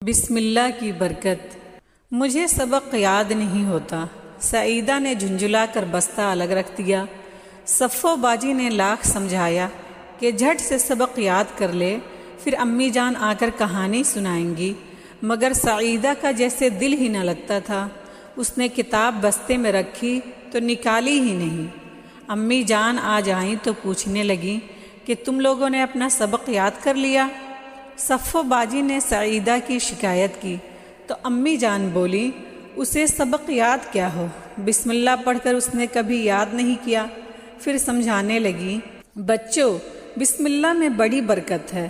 بسم اللہ کی برکت۔ مجھے سبق یاد نہیں ہوتا۔ سعیدہ نے جھنجھلا کر بستہ الگ رکھ دیا۔ صفو باجی نے لاکھ سمجھایا کہ جھٹ سے سبق یاد کر لے، پھر امی جان آ کر کہانی سنائیں گی، مگر سعیدہ کا جیسے دل ہی نہ لگتا تھا۔ اس نے کتاب بستے میں رکھی تو نکالی ہی نہیں۔ امی جان آج آئیں تو پوچھنے لگیں کہ تم لوگوں نے اپنا سبق یاد کر لیا؟ صفو باجی نے سعیدہ کی شکایت کی تو امی جان بولی، اسے سبق یاد کیا ہو، بسم اللہ پڑھ کر اس نے کبھی یاد نہیں کیا۔ پھر سمجھانے لگی، بچوں بسم اللہ میں بڑی برکت ہے۔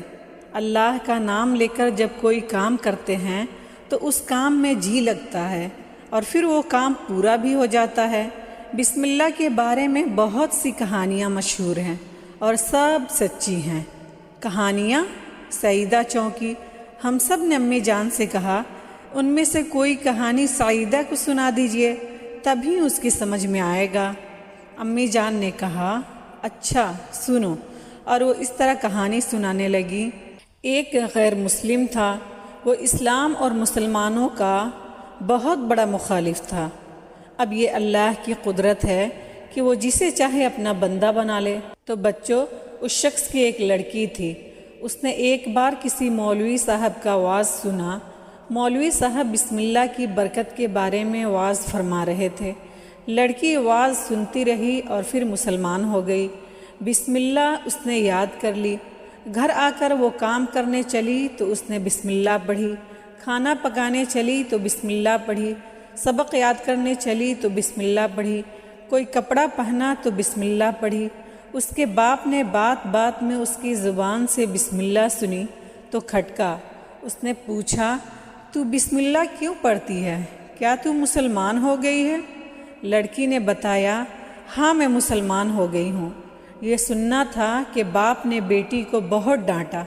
اللہ کا نام لے کر جب کوئی کام کرتے ہیں تو اس کام میں جی لگتا ہے اور پھر وہ کام پورا بھی ہو جاتا ہے۔ بسم اللہ کے بارے میں بہت سی کہانیاں مشہور ہیں اور سب سچی ہیں۔ کہانیاں؟ سعیدہ چونکی۔ ہم سب نے امی جان سے کہا، ان میں سے کوئی کہانی سعیدہ کو سنا دیجئے، تبھی اس کی سمجھ میں آئے گا۔ امی جان نے کہا، اچھا سنو، اور وہ اس طرح کہانی سنانے لگی۔ ایک غیر مسلم تھا، وہ اسلام اور مسلمانوں کا بہت بڑا مخالف تھا۔ اب یہ اللہ کی قدرت ہے کہ وہ جسے چاہے اپنا بندہ بنا لے۔ تو بچوں، اس شخص کی ایک لڑکی تھی۔ اس نے ایک بار کسی مولوی صاحب کا وعظ سنا۔ مولوی صاحب بسم اللہ کی برکت کے بارے میں وعظ فرما رہے تھے۔ لڑکی وعظ سنتی رہی اور پھر مسلمان ہو گئی۔ بسم اللہ اس نے یاد کر لی۔ گھر آ کر وہ کام کرنے چلی تو اس نے بسم اللہ پڑھی، کھانا پکانے چلی تو بسم اللہ پڑھی، سبق یاد کرنے چلی تو بسم اللہ پڑھی، کوئی کپڑا پہنا تو بسم اللہ پڑھی۔ اس کے باپ نے بات بات میں اس کی زبان سے بسم اللہ سنی تو کھٹکا۔ اس نے پوچھا، تو بسم اللہ کیوں پڑھتی ہے؟ کیا تو مسلمان ہو گئی ہے؟ لڑکی نے بتایا، ہاں میں مسلمان ہو گئی ہوں۔ یہ سننا تھا کہ باپ نے بیٹی کو بہت ڈانٹا۔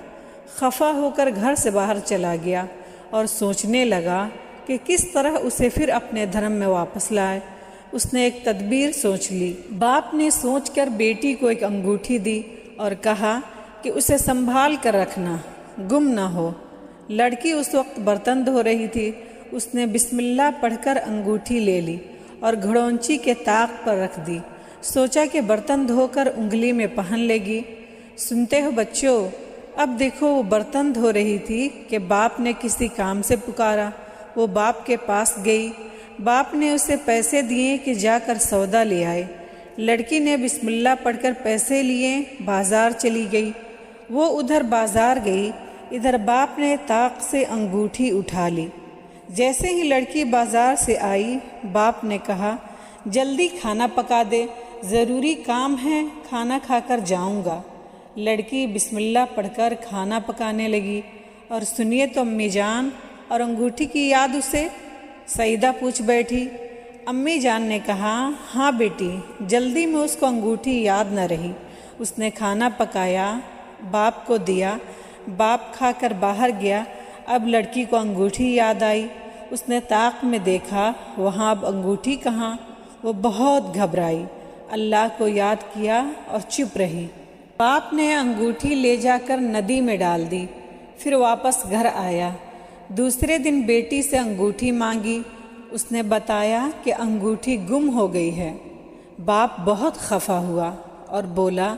خفا ہو کر گھر سے باہر چلا گیا اور سوچنے لگا کہ کس طرح اسے پھر اپنے دھرم میں واپس لائے۔ اس نے ایک تدبیر سوچ لی۔ باپ نے سوچ کر بیٹی کو ایک انگوٹھی دی اور کہا کہ اسے سنبھال کر رکھنا، گم نہ ہو۔ لڑکی اس وقت برتن دھو رہی تھی۔ اس نے بسم اللہ پڑھ کر انگوٹھی لے لی اور گھڑونچی کے طاق پر رکھ دی۔ سوچا کہ برتن دھو کر انگلی میں پہن لے گی۔ سنتے ہو بچوں؟ اب دیکھو، وہ برتن دھو رہی تھی کہ باپ نے کسی کام سے پکارا۔ وہ باپ کے پاس گئی۔ باپ نے اسے پیسے دیے کہ جا کر سودا لے آئے۔ لڑکی نے بسم اللہ پڑھ کر پیسے لیے، بازار چلی گئی۔ وہ ادھر بازار گئی، ادھر باپ نے طاق سے انگوٹھی اٹھا لی۔ جیسے ہی لڑکی بازار سے آئی، باپ نے کہا، جلدی کھانا پکا دے، ضروری کام ہے، کھانا کھا کر جاؤں گا۔ لڑکی بسم اللہ پڑھ کر کھانا پکانے لگی، اور سنیے تو امی جان، اور انگوٹھی کی یاد اسے؟ سعیدہ پوچھ بیٹھی۔ امی جان نے کہا، ہاں بیٹی، جلدی میں اس کو انگوٹھی یاد نہ رہی۔ اس نے کھانا پکایا، باپ کو دیا، باپ کھا کر باہر گیا۔ اب لڑکی کو انگوٹھی یاد آئی۔ اس نے طاق میں دیکھا، وہاں اب انگوٹھی کہاں؟ وہ بہت گھبرائی، اللہ کو یاد کیا اور چپ رہی۔ باپ نے انگوٹھی لے جا کر ندی میں ڈال دی، پھر واپس گھر آیا۔ دوسرے دن بیٹی سے انگوٹھی مانگی۔ اس نے بتایا کہ انگوٹھی گم ہو گئی ہے۔ باپ بہت خفا ہوا اور بولا،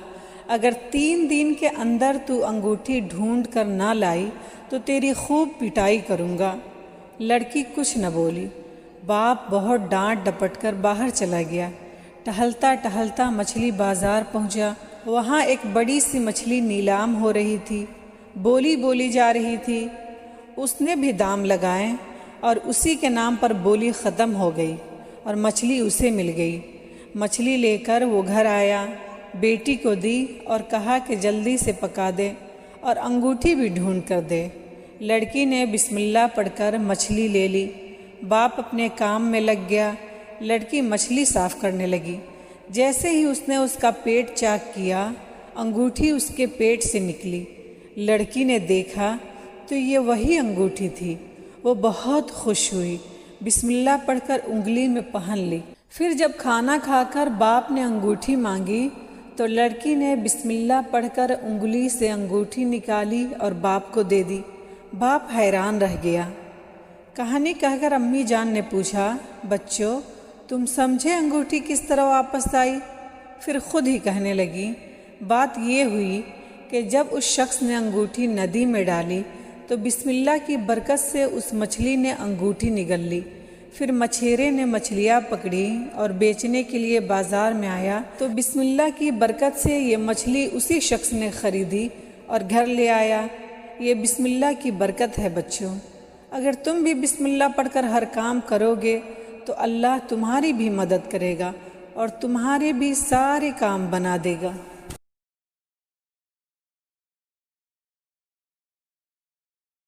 اگر 3 دن کے اندر تو انگوٹھی ڈھونڈ کر نہ لائی تو تیری خوب پٹائی کروں گا۔ لڑکی کچھ نہ بولی۔ باپ بہت ڈانٹ ڈپٹ کر باہر چلا گیا۔ ٹہلتا ٹہلتا مچھلی بازار پہنچا۔ وہاں ایک بڑی سی مچھلی نیلام ہو رہی تھی، بولی جا رہی تھی۔ اس نے بھی دام لگائے اور اسی کے نام پر بولی ختم ہو گئی اور مچھلی اسے مل گئی۔ مچھلی لے کر وہ گھر آیا، بیٹی کو دی اور کہا کہ جلدی سے پکا دے اور انگوٹھی بھی ڈھونڈ کر دے۔ لڑکی نے بسم اللہ پڑھ کر مچھلی لے لی۔ باپ اپنے کام میں لگ گیا۔ لڑکی مچھلی صاف کرنے لگی۔ جیسے ہی اس نے اس کا پیٹ چاک کیا، انگوٹھی اس کے پیٹ سے نکلی۔ لڑکی نے دیکھا تو یہ وہی انگوٹھی تھی۔ وہ بہت خوش ہوئی، بسم اللہ پڑھ کر انگلی میں پہن لی۔ پھر جب کھانا کھا کر باپ نے انگوٹھی مانگی تو لڑکی نے بسم اللہ پڑھ کر انگلی سے انگوٹھی نکالی اور باپ کو دے دی۔ باپ حیران رہ گیا۔ کہانی کہہ کر امی جان نے پوچھا، بچوں تم سمجھے انگوٹھی کس طرح واپس آئی؟ پھر خود ہی کہنے لگی، بات یہ ہوئی کہ جب اس شخص نے انگوٹھی ندی میں ڈالی تو بسم اللہ کی برکت سے اس مچھلی نے انگوٹھی نگل لی۔ پھر مچھیرے نے مچھلیاں پکڑی اور بیچنے کے لیے بازار میں آیا تو بسم اللہ کی برکت سے یہ مچھلی اسی شخص نے خریدی اور گھر لے آیا۔ یہ بسم اللہ کی برکت ہے بچوں۔ اگر تم بھی بسم اللہ پڑھ کر ہر کام کرو گے تو اللہ تمہاری بھی مدد کرے گا اور تمہارے بھی سارے کام بنا دے گا۔